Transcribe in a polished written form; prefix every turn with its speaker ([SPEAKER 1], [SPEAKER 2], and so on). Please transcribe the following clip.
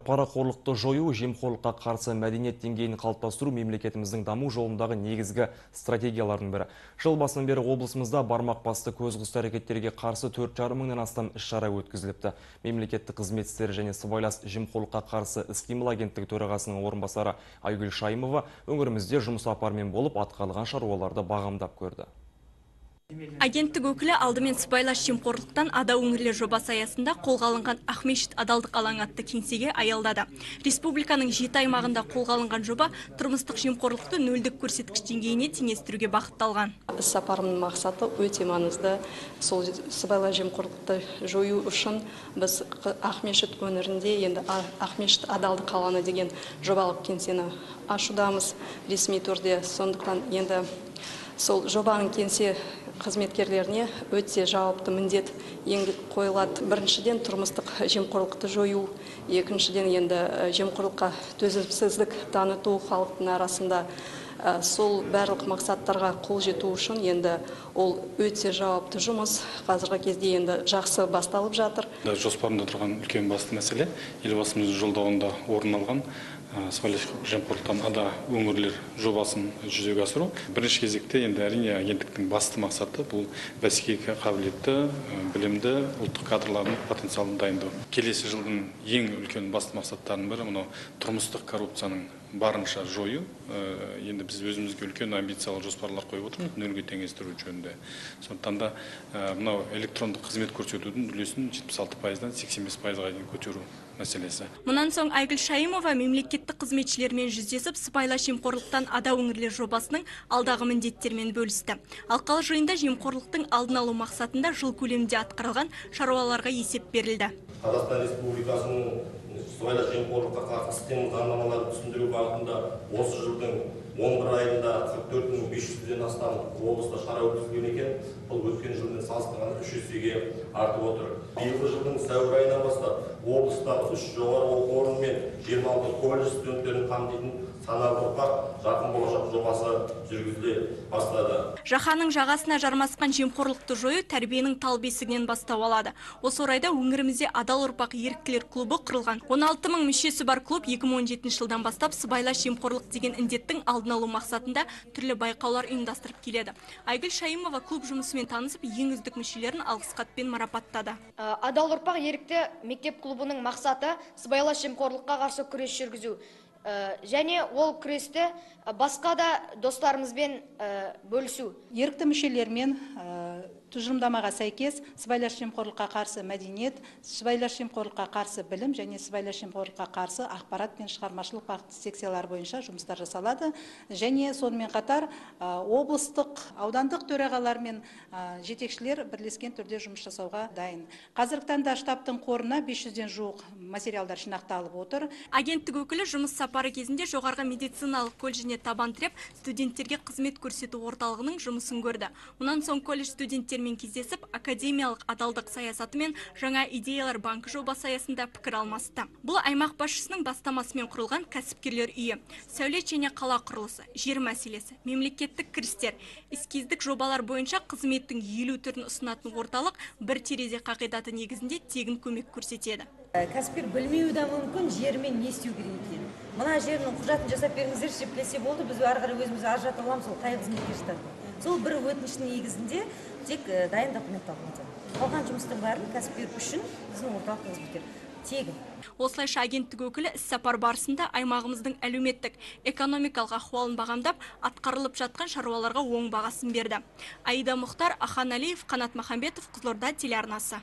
[SPEAKER 1] Парақорлықты жою, жемқорлыққа қарсы мәдениет деңгейін қалыптастыру мемлекетіміздің даму жолындағы негізгі стратегиялардың бірі. Жыл басынан бері облысымызда бармақ басты көз қысты әрекеттерге қарсы 4,5 мыңнан астам іс-шара өткізіліпті. Мемлекеттік қызмет істері және сыбайлас жемқорлыққа қарсы іс-қимыл агенттігі төрағасының орынбасары Айгүл Шайымова өңірімізде жұмыс сапарымен болып атқарылған шаруаларды бағамдап көрді.
[SPEAKER 2] Агенттік өкілі алдымен сыбайлас жемқорлықтан ада өңірлер жобасы аясында қолға алынған Ақмешіт адалдық алаңы атты кеңсеге аялдады. Республиканың 7 аймағында қолға алынған жоба тұрмыстық жемқорлықты нөлдік көрсеткіш деңгейіне теңестіруге бағытталған.
[SPEAKER 3] Іс-сапарымның мақсаты өте маңызды. Сол сыбайлас жемқорлықты жою үшін біз Ақмешіт өңірінде енді Ақмешіт адалдық алаңы деген жобалық кеңсені ашудамыз ресми түрде. Сондықтан енді сол жобаның кеңсе қызметкерлеріне өте жауапты міндет қойылады. Біріншіден тұрмыстық жемқорлықты жою, екіншіден енді жемқорлыққа төзімсіздік таныту халықтың арасында. Сол барлық мақсаттарға қол жету үшін енді ол өте жауапты жұмыс. Қазіргі кезде енді жақсы басталып жатыр.
[SPEAKER 4] Жоспарында тұрған үлкен басты мәселе елбасымыздың жолдауында орын алған сыбайлас жемқорлықтан ада өңірлер жобасын жүзеге асыру. Бірінші кезекте енді әрине агенттіктің басты мақсаты бұл бәсекеге қабілетті, білімді ұлттық кадрлардың потенциалын дайындау. Келесі жылдың ең үлкен басты мақсаттарының бірі мынау тұрмыстық коррупцияның барынша жою. Енді біз өзімізге үлкен амбициялы жоспарлар қойып отырмыз нөлге теңестіру жөнінде. Сондықтан да мынау электрондық қызмет көрсетудің үлесін 76%-дан 85%-ға дейін көтеру мәселесі.
[SPEAKER 2] Мұнан соң Айгүл Шайымова мемлекеттік қызметшілермен жүздесіп, сыбайлас жемқорлықтан ада өңірлер жобасының алдағы міндеттермен бөлісті. Алқалы жиында жемқорлықтың алдын алу мақсатында жыл көлемінде атқарылған шаруаларға есеп берілді.
[SPEAKER 5] Қазақстан Республикасының сыбайлас жемқорлыққа қарсы іс-қимыл заңнамаларын түсіндіру бағытында осы жылдың 11 айында 44.500-ден астам облыста шара өткізілген екен. Бұл өткен жылмен салыстырғанда 3 есеге артып отыр. Биылғы жылдың сәуір айынан бастап облыстағы 3 жоғары оқу орны мен 26 колледж студенттерін қамтитын саналы ұрпақ жарқын болашақ жобасы жүргізіле бастады.
[SPEAKER 2] Жаһанның жағасына жармасқан жемқорлықты жою тәрбиенің тал бесігінен бастау алады. Осы орайда өңірімізде адал ұрпақ еріктілер клубы құрылған. 16 мың мүшесі бар клуб 2017 жылдан бастап сыбайлас жемқорлық деген індеттің алдын алу мақсатында түрлі байқаулар ұйымдастырып келеді. Айгүл Шайымова клуб жұмысымен танысып, ең үздік мүшелерін алғыс хатпен марапаттады.
[SPEAKER 6] Адал ұрпақ ерікті мектеп клубының мақсаты сыбайлас жемқорлыққа қарсы күрес жүргізу. Және ол күресті басқа да достарымызбен бөлісу.
[SPEAKER 7] Ерікті мүшелермен тұжырымдамаға сәйкес сыбайлас жемқорлыққа қарсы мәдениет, сыбайлас жемқорлыққа қарсы білім және сыбайлас жемқорлыққа қарсы ақпарат пен шығармашылық бағыт секциялар бойынша жұмыстар жасалады. Және сонымен қатар облыстық, аудандық төрағалар мен жетекшілер бірлескен түрде жұмыс жасауға дайын. Қазіргі таңда штабтың қорына 500-ден жуық материалдар жинақталып отыр.
[SPEAKER 2] Агенттік өкілі жұмыс сапары кезінде жоғарғы медициналық колледжіне табан тіреп, студенттерге қызмет көрсету орталығының жұмысын көрді. Мұнан соң колледж студенттермен кездесіп, академиялық адалдық саясаты мен жаңа идеялар банкі жобасы аясында пікір алмасты. Бұл аймақ басшысының бастамасымен құрылған кәсіпкерлер үйі, сәулет және қала құрылысы, жер мәселесі, мемлекеттік кірістер, эскиздік жобалар бойынша қызметтің 50 түрін ұсынатын орталық бір терезе қағидаты негізінде тегін көмек көрсетеді.
[SPEAKER 8] Кәсіпкер білмеуі де мүмкін, жермен не істеу керек екенін. Мына жерінің құжатын жасап беріңіздерші деп келсе болды, біз ары қарай өзіміз ажырата аламыз, сол қай қызметке жатады. Сол бір өтініштің негізінде тек дайын документ алынады. Қалған жұмыстың бәрін кәсіпкер үшін біздің орталық қызметкер тегін.
[SPEAKER 2] Осылайша агенттік өкілі іс-сапар барысында аймағымыздың әлеуметтік, экономикалық ахуалын бағамдап, атқарылып жатқан шаруаларға оң бағасын берді. Аида Мұхтар, Ахан Алиев, Қанат Махамбетов, Қызылорда телеарнасы.